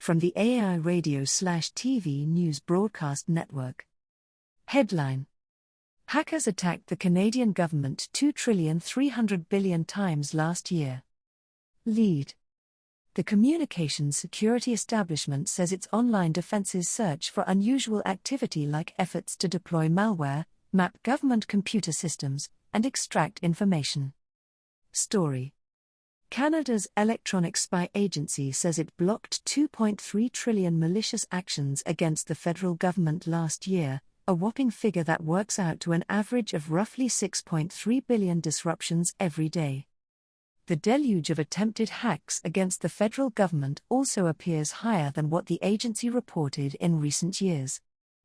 from the AI radio/TV news broadcast network. Headline: Hackers attacked the Canadian government $2.3 trillion times last year. Lead: The communications security establishment says its online defenses search for unusual activity like efforts to deploy malware, map government computer systems, and extract information. Story: Canada's Electronic Spy Agency says it blocked 2.3 trillion malicious actions against the federal government last year, a whopping figure that works out to an average of roughly 6.3 billion disruptions every day. The deluge of attempted hacks against the federal government also appears higher than what the agency reported in recent years.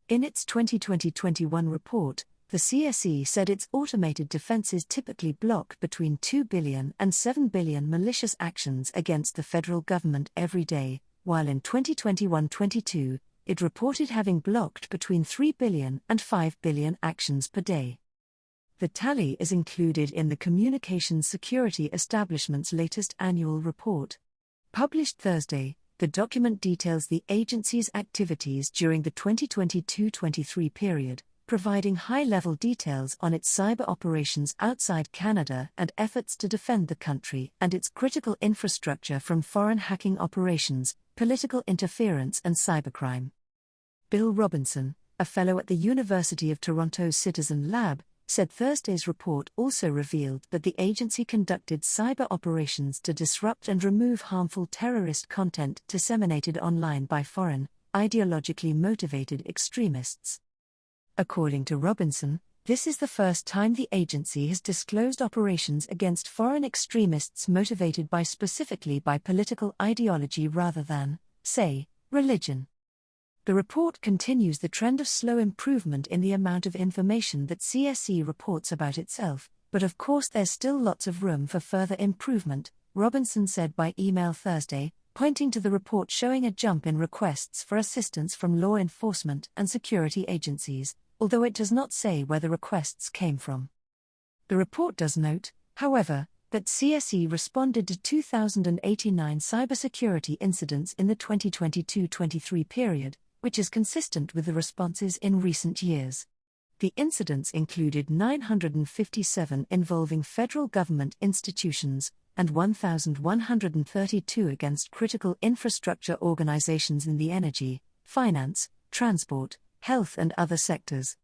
In its 2020-21 report, the CSE said its automated defenses typically block between 2 billion and 7 billion malicious actions against the federal government every day, while in 2021-22, it reported having blocked between 3 billion and 5 billion actions per day. The tally is included in the Communications Security Establishment's latest annual report. Published Thursday, the document details the agency's activities during the 2022-23 period, providing high-level details on its cyber operations outside Canada and efforts to defend the country and its critical infrastructure from foreign hacking operations, political interference and cybercrime. Bill Robinson, a fellow at the University of Toronto's Citizen Lab, said Thursday's report also revealed that the agency conducted cyber operations to disrupt and remove harmful terrorist content disseminated online by foreign, ideologically motivated extremists. According to Robinson, this is the first time the agency has disclosed operations against foreign extremists motivated specifically by political ideology rather than, say, religion. The report continues the trend of slow improvement in the amount of information that CSE reports about itself, but of course there's still lots of room for further improvement, Robinson said by email Thursday, pointing to the report showing a jump in requests for assistance from law enforcement and security agencies, although it does not say where the requests came from. The report does note, however, that CSE responded to 2,089 cybersecurity incidents in the 2022-23 period, which is consistent with the responses in recent years. The incidents included 957 involving federal government institutions, and 1,132 against critical infrastructure organizations in the energy, finance, transport, health and other sectors.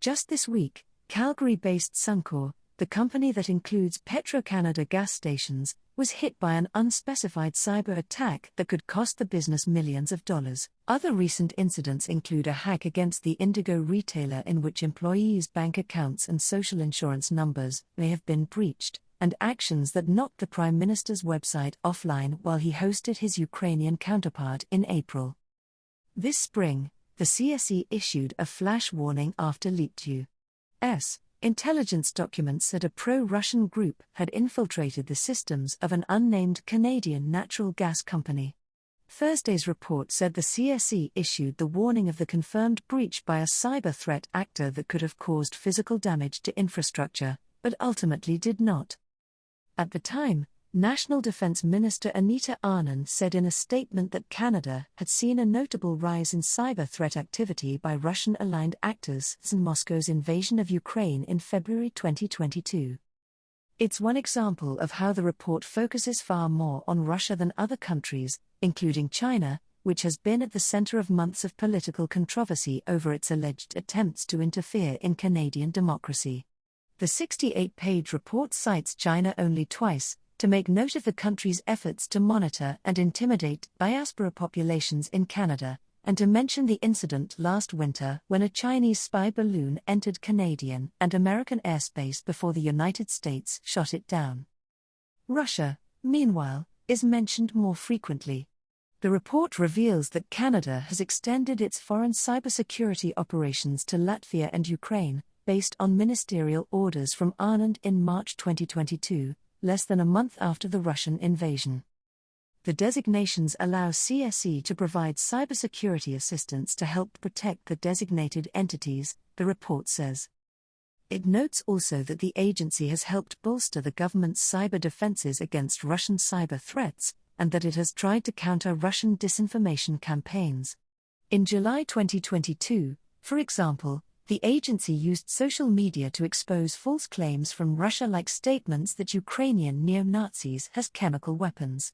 Just this week, Calgary-based Suncor, the company that includes Petro-Canada gas stations, was hit by an unspecified cyber attack that could cost the business millions of dollars. Other recent incidents include a hack against the Indigo retailer in which employees' bank accounts and social insurance numbers may have been breached, and actions that knocked the Prime Minister's website offline while he hosted his Ukrainian counterpart in April. This spring, the CSE issued a flash warning after leaked U.S. intelligence documents said a pro-Russian group had infiltrated the systems of an unnamed Canadian natural gas company. Thursday's report said the CSE issued the warning of the confirmed breach by a cyber threat actor that could have caused physical damage to infrastructure, but ultimately did not. At the time, National Defense Minister Anita Anand said in a statement that Canada had seen a notable rise in cyber threat activity by Russian-aligned actors since Moscow's invasion of Ukraine in February 2022. It's one example of how the report focuses far more on Russia than other countries, including China, which has been at the center of months of political controversy over its alleged attempts to interfere in Canadian democracy. The 68-page report cites China only twice, to make note of the country's efforts to monitor and intimidate diaspora populations in Canada, and to mention the incident last winter when a Chinese spy balloon entered Canadian and American airspace before the United States shot it down. Russia, meanwhile, is mentioned more frequently. The report reveals that Canada has extended its foreign cybersecurity operations to Latvia and Ukraine, based on ministerial orders from Anand in March 2022, less than a month after the Russian invasion. The designations allow CSE to provide cybersecurity assistance to help protect the designated entities, the report says. It notes also that the agency has helped bolster the government's cyber defenses against Russian cyber threats, and that it has tried to counter Russian disinformation campaigns. In July 2022, for example, the agency used social media to expose false claims from Russia like statements that Ukrainian neo-Nazis has chemical weapons.